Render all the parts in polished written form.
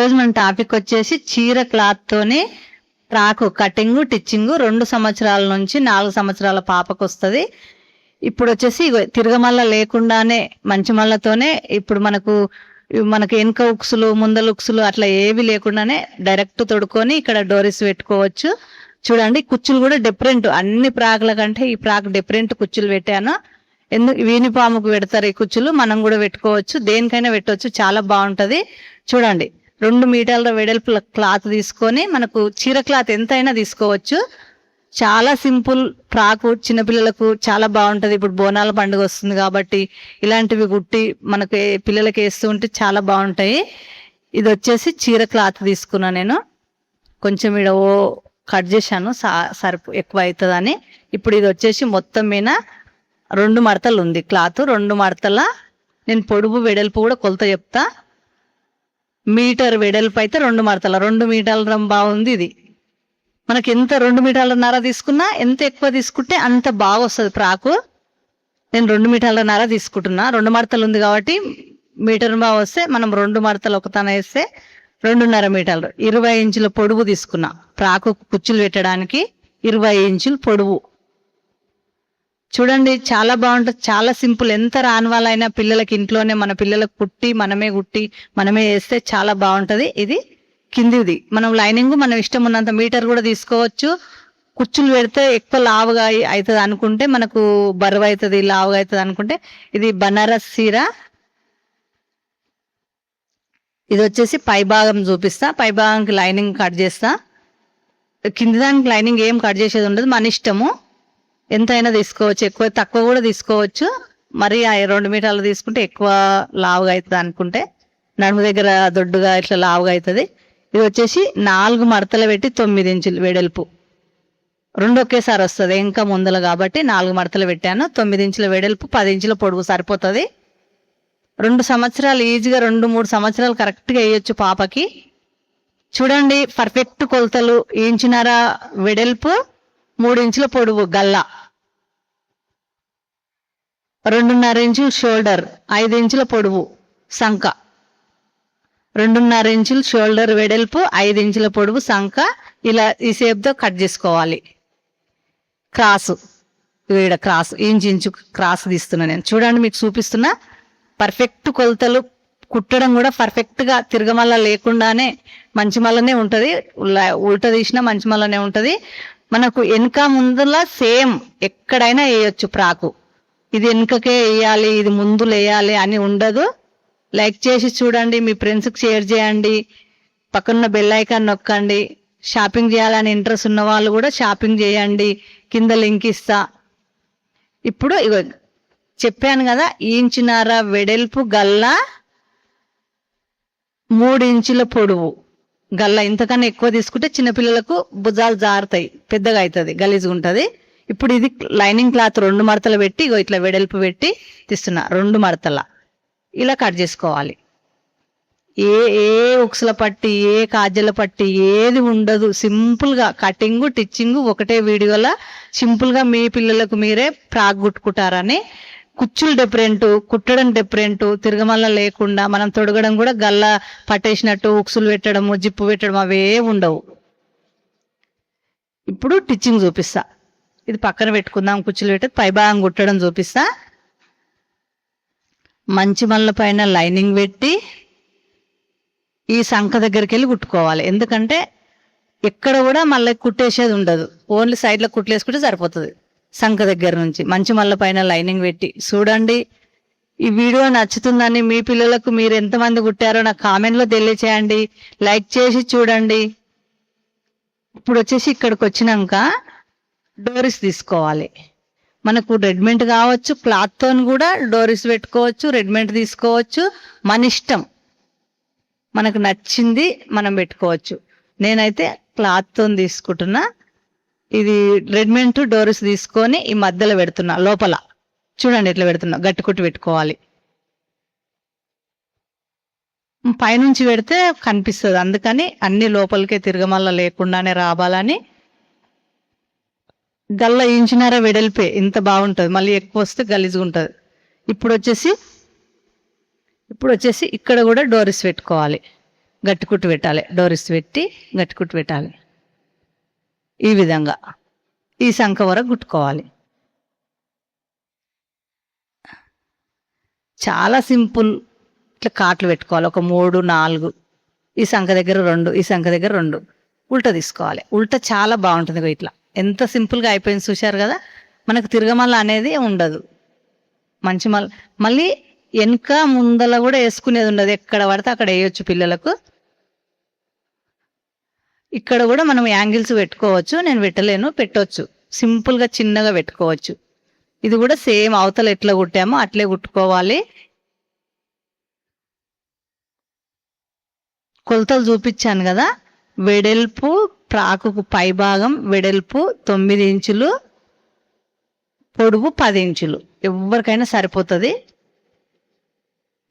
ఈరోజు మన టాపిక్ వచ్చేసి చీర క్లాత్ తోని ఫ్రాకు కటింగ్ టిచ్చింగ్ 2 సంవత్సరాల నుంచి 4 సంవత్సరాల పాపకు వస్తుంది. ఇప్పుడు వచ్చేసి తిరగమల్ల లేకుండానే మంచి మల్లతోనే ఇప్పుడు మనకు వెనుక ఉక్సులు ముందల ఉక్సులు అట్లా ఏవి లేకుండానే డైరెక్ట్ తొడుక్కొని ఇక్కడ డోరీస్ పెట్టుకోవచ్చు. చూడండి కుచ్చులు కూడా డిఫరెంట్, అన్ని ప్రాకుల కంటే ఈ ప్రాక్ డిఫరెంట్ కుచ్చులు పెట్టాను. ఎందుకు యూనిఫామ్కు పెడతారు ఈ కుచ్చులు, మనం కూడా పెట్టుకోవచ్చు, దేనికైనా పెట్టవచ్చు, చాలా బాగుంటది. చూడండి 2 మీటర్ల వెడల్పు క్లాత్ తీసుకొని మనకు చీర క్లాత్ ఎంతైనా తీసుకోవచ్చు. చాలా సింపుల్ ఫ్రాకు, చిన్నపిల్లలకు చాలా బాగుంటది. ఇప్పుడు బోనాల పండుగ వస్తుంది కాబట్టి ఇలాంటివి కుట్టి మనకి పిల్లలకి వేస్తూ ఉంటే చాలా బాగుంటాయి. ఇది వచ్చేసి చీర క్లాత్ తీసుకున్నా నేను, కొంచెం ఇక్కడ కట్ చేశాను సరిపు ఎక్కువ అవుతుందని. ఇప్పుడు ఇది వచ్చేసి మొత్తం మీద 2 మడతలు ఉంది క్లాత్. 2 మడతల నేను పొడుగు వెడల్పు కూడా కొలత చెప్తా. మీటర్ వెడల్పు అయితే 2 మడతల 2 మీటర్ల బాగుంది. ఇది మనకి ఎంత 2 మీటర్లన్నర తీసుకున్నా, ఎంత ఎక్కువ తీసుకుంటే అంత బాగా వస్తుంది ఫ్రాకు. నేను 2 మీటర్లన్నర తీసుకుంటున్నా, 2 మడతలు ఉంది కాబట్టి మీటర్ బాగా వస్తే మనం 2 మడతలు ఒకతన వేస్తే 2.5 మీటర్లు 20 ఇంచుల పొడుగు తీసుకున్నా. ఫ్రాకు కుచ్చులు పెట్టడానికి 20 ఇంచులు పొడుగు. చూడండి చాలా బాగుంటుంది, చాలా సింపుల్. ఎంత రాని వాళ్ళైనా పిల్లలకి ఇంట్లోనే మన పిల్లలకు కుట్టి మనమే వేస్తే చాలా బాగుంటది. ఇది కిందిది మనం లైనింగ్ మనం ఇష్టం ఉన్నంత మీటర్ కూడా తీసుకోవచ్చు. కుచ్చులు పెడితే ఎక్కువ లావుగా అవుతుంది అనుకుంటే, మనకు బరువు అవుతుంది లావుగా అవుతుంది అనుకుంటే ఇది బనారస్ చీర. ఇది వచ్చేసి పై భాగం చూపిస్తా, పై భాగానికి లైనింగ్ కట్ చేస్తా. కింది దానికి లైనింగ్ ఏం కట్ చేసేది ఉండదు, మన ఇష్టము. ఎంతైనా తీసుకోవచ్చు, ఎక్కువ తక్కువ కూడా తీసుకోవచ్చు. మరి 2 మీటర్లు తీసుకుంటే ఎక్కువ లావుగా అవుతుంది అనుకుంటే, నడుము దగ్గర దొడ్డుగా ఇట్లా లావుగా అవుతుంది. ఇది వచ్చేసి 4 మడతలు పెట్టి 9 ఇంచులు వెడల్పు, 2 ఒకేసారి వస్తుంది ఇంకా ముందల కాబట్టి 4 మడతలు పెట్టాను. 9 ఇంచుల వెడల్పు 10 ఇంచుల పొడుగు సరిపోతుంది. 2 సంవత్సరాలు ఈజీగా 2-3 సంవత్సరాలు కరెక్ట్గా వేయొచ్చు పాపకి. చూడండి పర్ఫెక్ట్ కొలతలు. 1.5 ఇంచుల వెడల్పు, 3 ఇంచుల పొడవు గల్ల, 2.5 ఇంచుల షోల్డర్, 5 ఇంచుల పొడవు సంక, 2.5 ఇంచుల షోల్డర్ వెడల్పు, 5 ఇంచుల పొడవు సంక. ఇలా ఈ షేప్తో కట్ చేసుకోవాలి. క్రాసు ఇక్కడ క్రాస్ ఇంచు క్రాస్ తీస్తున్నా నేను. చూడండి మీకు చూపిస్తున్నా, పర్ఫెక్ట్ కొలతలు. కుట్టడం కూడా పర్ఫెక్ట్గా తిరగమల్ల లేకుండానే మంచి మల్లనే ఉంటుంది, ఉల్టా తీసినా మంచి మల్లనే ఉంటుంది. మనకు వెనుక ముందులా సేమ్ ఎక్కడైనా వేయొచ్చు ఫ్రాకు. ఇది వెనుకకే వేయాలి, ఇది ముందులు వేయాలి అని ఉండదు. లైక్ చేసి చూడండి, మీ ఫ్రెండ్స్కి షేర్ చేయండి, పక్కన బెల్ ఐకాన్ నొక్కండి. షాపింగ్ చేయాలని ఇంట్రెస్ట్ ఉన్న వాళ్ళు కూడా షాపింగ్ చేయండి, కింద లింక్ ఇస్తా. ఇప్పుడు ఇగో చెప్పాను కదా, 1.5 ఇంచుల వెడల్పు గల్ల, 3 ఇంచుల పొడవు గల్ల. ఇంతకన్నా ఎక్కువ తీసుకుంటే చిన్నపిల్లలకు భుజాలు జారుతాయి, పెద్దగా అవుతుంది, గలీజ్గా ఉంటుంది. ఇప్పుడు ఇది లైనింగ్ క్లాత్ 2 మడతలు పెట్టి ఇగో ఇట్లా వెడల్పు పెట్టి తీస్తున్నా. 2 మడతల ఇలా కట్ చేసుకోవాలి. ఏ ఉక్సుల పట్టి, ఏ కాజల పట్టి ఏది ఉండదు. సింపుల్గా కటింగ్ టిచ్చింగ్ ఒకటే వీడియోలో సింపుల్గా మీ పిల్లలకు మీరే ఫ్రాక్ కుట్టుకుంటారని. కుచ్చులు డిఫరెంట్, కుట్టడం డిఫరెంట్, తిరగమల్ల లేకుండా మనం తొడగడం కూడా గల్ల పట్టేసినట్టు ఉక్సులు పెట్టడము జిప్పు పెట్టడం అవే ఉండవు. ఇప్పుడు టిచ్చింగ్ చూపిస్తా. ఇది పక్కన పెట్టుకుందాం, కుచ్చులు పెట్టి పై భాగం కుట్టడం చూపిస్తా. మంచి మల్ల పైన లైనింగ్ పెట్టి ఈ సంఖ దగ్గరికి వెళ్ళి కుట్టుకోవాలి. ఎందుకంటే ఎక్కడ కూడా మళ్ళీ కుట్టేసేది ఉండదు, ఓన్లీ సైడ్లో కుట్లేసుకుంటే సరిపోతుంది. సంఖ దగ్గర నుంచి మంచి మల్ల పైన లైనింగ్ పెట్టి. చూడండి ఈ వీడియో నచ్చుతుందని మీ పిల్లలకు మీరు ఎంతమంది కుట్టారో నాకు కామెంట్లో తెలియచేయండి, లైక్ చేసి చూడండి. ఇప్పుడు వచ్చేసి ఇక్కడికి వచ్చినాక డోరీస్ తీసుకోవాలి. మనకు రెడీమేడ్ కావచ్చు, క్లాత్తో కూడా డోరీస్ పెట్టుకోవచ్చు, రెడీమేడ్ తీసుకోవచ్చు, మన ఇష్టం, మనకు నచ్చింది మనం పెట్టుకోవచ్చు. నేనైతే క్లాత్తో తీసుకుంటున్నా. ఇది రెడీమేడ్ డోరీస్ తీసుకొని ఈ మధ్యలో పెడుతున్నా, లోపల చూడండి ఎట్లా పెడుతున్నా, గట్టి కుట్టి పెట్టుకోవాలి. పైనుంచి పెడితే కనిపిస్తుంది, అందుకని అన్ని లోపలికే తిరగమల్ల లేకుండానే రావాలని. గల్ల 1.5 ఇంచుల వెడల్పే, ఇంత బాగుంటుంది, మళ్ళీ ఎక్కువ వస్తే గలీజ్గా ఉంటుంది. ఇప్పుడు వచ్చేసి ఇక్కడ కూడా డోరీస్ పెట్టుకోవాలి. గట్టి కుట్టు పెట్టాలి. డోరీస్ పెట్టి గట్టి కుట్టు పెట్టాలి. ఈ విధంగా ఈ సంఖ వరకు కుట్టుకోవాలి. చాలా సింపుల్. ఇట్లా కాట్లు పెట్టుకోవాలి. ఒక 3 4 ఈ సంఖ దగ్గర 2 ఈ సంఖ దగ్గర 2 ఉల్టా తీసుకోవాలి. ఉల్టా చాలా బాగుంటుంది. ఇట్లా ఎంత సింపుల్గా అయిపోయింది చూశారు కదా. మనకు తిరగమల్ల అనేది ఉండదు. మంచి మళ్ళీ వెనక ముందల కూడా వేసుకునేది ఉండదు. ఎక్కడ పడితే అక్కడ వేయొచ్చు పిల్లలకు. ఇక్కడ కూడా మనం యాంగిల్స్ పెట్టుకోవచ్చు. నేను పెట్టలేను, పెట్టవచ్చు. సింపుల్గా చిన్నగా పెట్టుకోవచ్చు. ఇది కూడా సేమ్ అవతల ఎట్లా కుట్టామో అట్లే కుట్టుకోవాలి. కొలతలు చూపించాను కదా. వెడల్పు ప్రాకుకు పై భాగం వెడల్పు 9 ఇంచులు, పొడవు 10 ఇంచులు. ఎవరికైనా సరిపోతుంది.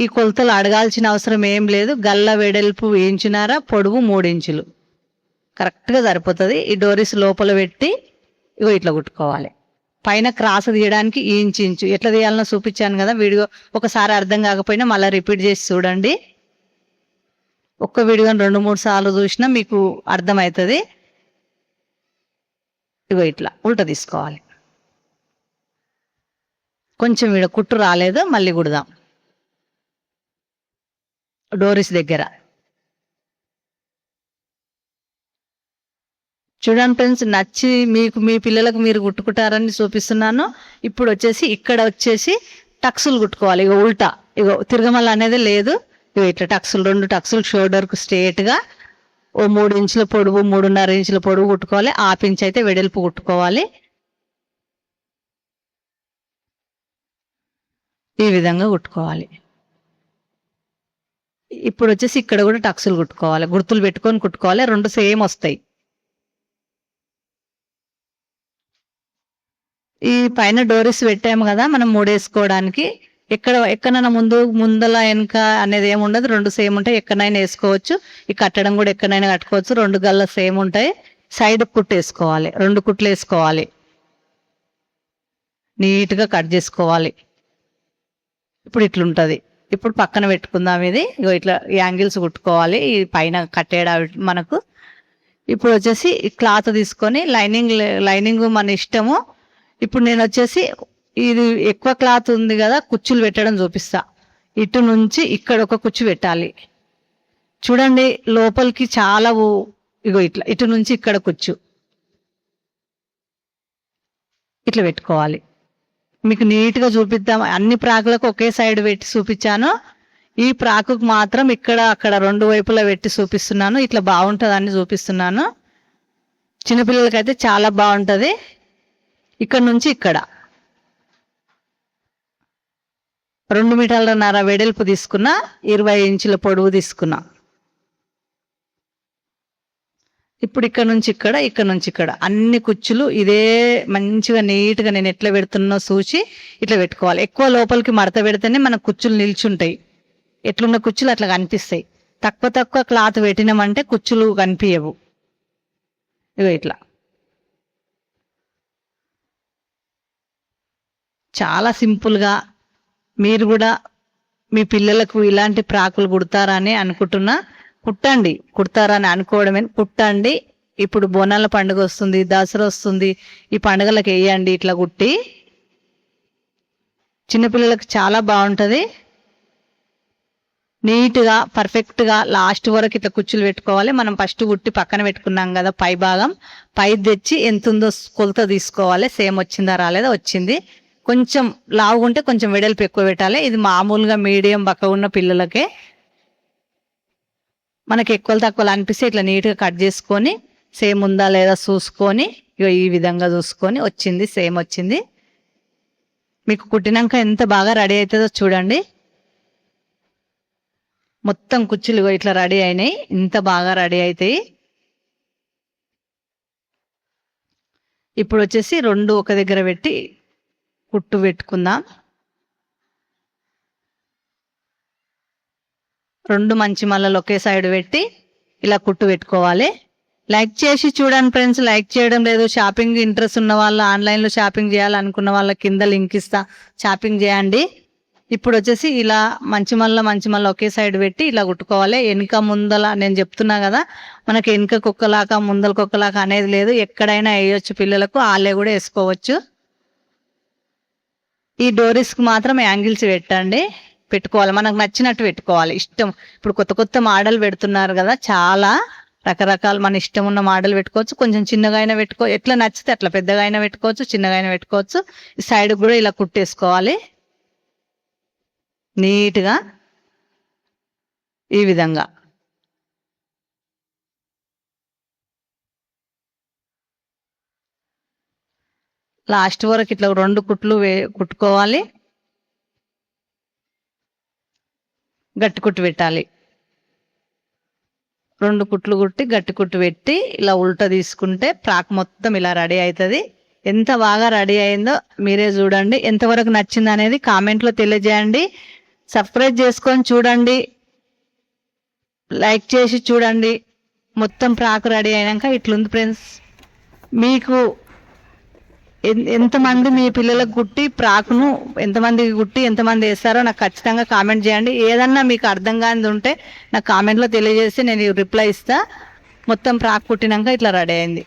ఈ కొలతలు అడగాల్సిన అవసరం ఏం లేదు. గల్ల వెడల్పు 1 ఇంచున్నర, పొడవు 3 ఇంచులు కరెక్ట్గా సరిపోతుంది. ఈ డోరీస్ లోపల పెట్టి ఇట్లా కుట్టుకోవాలి. పైన క్రాస్ తీయడానికి ఇంచు ఎట్లా తీయాలనో చూపించాను కదా. వీడియో ఒకసారి అర్థం కాకపోయినా మళ్ళీ రిపీట్ చేసి చూడండి. ఒక్క వీడియోని 2-3 సార్లు చూసినా మీకు అర్థమవుతుంది. ఇట్లా ఉల్టా తీసుకోవాలి. కొంచెం వీడ కుట్టు రాలేదు, మళ్ళీ కుడదాం. డోరీస్ దగ్గర చూడండి ఫ్రెండ్స్, నచ్చి మీకు మీ పిల్లలకు మీరు కుట్టుకుంటారని చూపిస్తున్నాను. ఇప్పుడు వచ్చేసి ఇక్కడ వచ్చేసి టక్సులు కుట్టుకోవాలి. ఉల్టా తిరగమల్ల అనేది లేదు. ఇట్లా టక్సులు 2 టక్సులు షోల్డర్కు స్ట్రేట్గా 3 ఇంచుల పొడవు 3.5 ఇంచుల పొడవు కుట్టుకోవాలి. 1/2 ఇంచ్ అయితే వెడల్పు కుట్టుకోవాలి. ఈ విధంగా కుట్టుకోవాలి. ఇప్పుడు వచ్చేసి ఇక్కడ కూడా టక్సులు కుట్టుకోవాలి. గుర్తులు పెట్టుకొని కుట్టుకోవాలి. 2 సేమ్ వస్తాయి. ఈ పైన డోరీస్ పెట్టాము కదా మనం 3 వేసుకోవడానికి. ఎక్కడైనా ముందల వెనక అనేది ఏమి ఉండదు. 2 సేమ్ ఉంటాయి. ఎక్కడైనా వేసుకోవచ్చు. ఈ కట్టడం కూడా ఎక్కడైనా కట్టుకోవచ్చు. 2 గల్ల సేమ్ ఉంటాయి. సైడ్ కుట్టు వేసుకోవాలి. 2 కుట్లు వేసుకోవాలి. నీట్గా కట్ చేసుకోవాలి. ఇప్పుడు ఇట్లుంటుంది. ఇప్పుడు పక్కన పెట్టుకుందాం. ఇది ఇట్లా యాంగిల్స్ కుట్టుకోవాలి. ఈ పైన కట్టేడా మనకు. ఇప్పుడు వచ్చేసి క్లాత్ తీసుకొని లైనింగ్ మన ఇష్టము. ఇప్పుడు నేను వచ్చేసి ఇది ఎక్కువ క్లాత్ ఉంది కదా, కుచ్చులు పెట్టడం చూపిస్తా. ఇటు నుంచి ఇక్కడ ఒక కుచ్చు పెట్టాలి. చూడండి లోపలికి చాలా ఇట్లా ఇటు నుంచి ఇక్కడ కుచ్చు ఇట్లా పెట్టుకోవాలి. మీకు నీట్గా చూపిద్దాం. అన్ని ప్రాకులకు ఒకే సైడ్ పెట్టి చూపించాను. ఈ ప్రాకుకు మాత్రం ఇక్కడ అక్కడ 2 వైపులా పెట్టి చూపిస్తున్నాను. ఇట్లా బాగుంటుందని చూపిస్తున్నాను. చిన్నపిల్లలకైతే చాలా బాగుంటుంది. ఇక్కడ నుంచి ఇక్కడ 2 మీటర్లన్నర వెడల్పు తీసుకున్నా, 20 ఇంచుల పొడవు తీసుకున్నా. ఇప్పుడు ఇక్కడ నుంచి ఇక్కడ అన్ని కుచ్చులు ఇదే మంచిగా నీట్గా నేను ఎట్లా పెడుతున్నా చూసి ఇట్లా పెట్టుకోవాలి. ఎక్కువ లోపలికి మడత పెడితేనే మన కుచ్చులు నిల్చుంటాయి. ఎట్లున్న కుచ్చులు అట్లా కనిపిస్తాయి. తక్కువ క్లాత్ పెట్టినామంటే కుచ్చులు కనిపించవు. ఇట్లా చాలా సింపుల్గా మీరు కూడా మీ పిల్లలకు ఇలాంటి ప్రాకులు కుడతారని అనుకుంటున్నా. కుడతారని అనుకోవడమే. కుట్టండి. ఇప్పుడు బోనాల పండుగ వస్తుంది, దసరా వస్తుంది. ఈ పండుగలకు వేయండి ఇట్లా కుట్టి. చిన్నపిల్లలకు చాలా బాగుంటుంది. నీట్గా పర్ఫెక్ట్గా లాస్ట్ వరకు ఇట్లా కుచ్చులు పెట్టుకోవాలి. మనం ఫస్ట్ కుట్టి పక్కన పెట్టుకున్నాం కదా పై భాగం, పై తెచ్చి ఎంత ఉందో కొలత తీసుకోవాలి. సేమ్ వచ్చిందా రాలేదా, వచ్చింది. కొంచెం లావుగుంటే కొంచెం వెడల్పు ఎక్కువ పెట్టాలి. ఇది మామూలుగా మీడియం బక్క ఉన్న పిల్లలకే. మనకి ఎక్కువ తక్కువలు అనిపిస్తే ఇట్లా నీట్గా కట్ చేసుకొని సేమ్ ఉందా లేదా చూసుకొని ఈ విధంగా చూసుకొని వచ్చింది, సేమ్ వచ్చింది. మీకు కుట్టినాక ఎంత బాగా రెడీ అవుతుందో చూడండి. మొత్తం కుచ్చులు ఇట్లా రెడీ అయినాయి. ఇంత బాగా రెడీ అవుతాయి. ఇప్పుడు వచ్చేసి 2 ఒక దగ్గర పెట్టి కుట్టు పెట్టుకుందాం. 2 మంచి మల్లలు ఒకే సైడ్ పెట్టి ఇలా కుట్టు పెట్టుకోవాలి. లైక్ చేసి చూడండి ఫ్రెండ్స్. లైక్ చేయడం లేదు. షాపింగ్ ఇంట్రెస్ట్ ఉన్న వాళ్ళు, ఆన్లైన్లో షాపింగ్ చేయాలనుకున్న వాళ్ళ కింద లింక్ ఇస్తా, షాపింగ్ చేయండి. ఇప్పుడు వచ్చేసి ఇలా మంచి మళ్ళీ ఒకే సైడ్ పెట్టి ఇలా కుట్టుకోవాలి. వెనుక ముందల నేను చెప్తున్నా కదా, మనకి వెనుక కుక్కలాక ముందల కుక్కలాక అనేది లేదు. ఎక్కడైనా వేయొచ్చు, పిల్లలకు వాళ్ళే కూడా వేసుకోవచ్చు. ఈ డోరీస్కి మాత్రం యాంగిల్స్ పెట్టుకోవాలి, మనకు నచ్చినట్టు పెట్టుకోవాలి. ఇష్టం, ఇప్పుడు కొత్త మోడల్ పెడుతున్నారు కదా, చాలా రకరకాల మన ఇష్టం ఉన్న మోడల్ పెట్టుకోవచ్చు. కొంచెం చిన్నగా అయినా ఎట్లా నచ్చితే అట్లా, పెద్దగా అయినా పెట్టుకోవచ్చు, చిన్నగా అయినా పెట్టుకోవచ్చు. ఈ సైడ్ కూడా ఇలా కుట్టేసుకోవాలి నీట్గా ఈ విధంగా. లాస్ట్ వరకు ఇట్లా 2 కుట్లు కుట్టుకోవాలి, గట్టి కుట్టు పెట్టాలి. 2 కుట్లు కుట్టి గట్టి కుట్టు పెట్టి ఇలా ఉల్టా తీసుకుంటే ఫ్రాక్ మొత్తం ఇలా రెడీ అవుతుంది. ఎంత బాగా రెడీ అయిందో మీరే చూడండి. ఎంతవరకు నచ్చింది అనేది కామెంట్లో తెలియజేయండి. సబ్స్క్రైబ్ చేసుకొని చూడండి, లైక్ చేసి చూడండి. మొత్తం ఫ్రాక్ రెడీ అయినాక ఇట్లుంది ఫ్రెండ్స్. మీకు ఎంతమంది మీ పిల్లలకు కుట్టి ఫ్రాక్ను ఎంతమందికి కుట్టి ఎంతమంది వేస్తారో నాకు ఖచ్చితంగా కామెంట్ చేయండి. ఏదన్నా మీకు అర్థం కానిది ఉంటే నాకు కామెంట్లో తెలియజేసి నేను రిప్లై ఇస్తా. మొత్తం ఫ్రాక్ కుట్టినాక ఇట్లా రెడీ అయింది.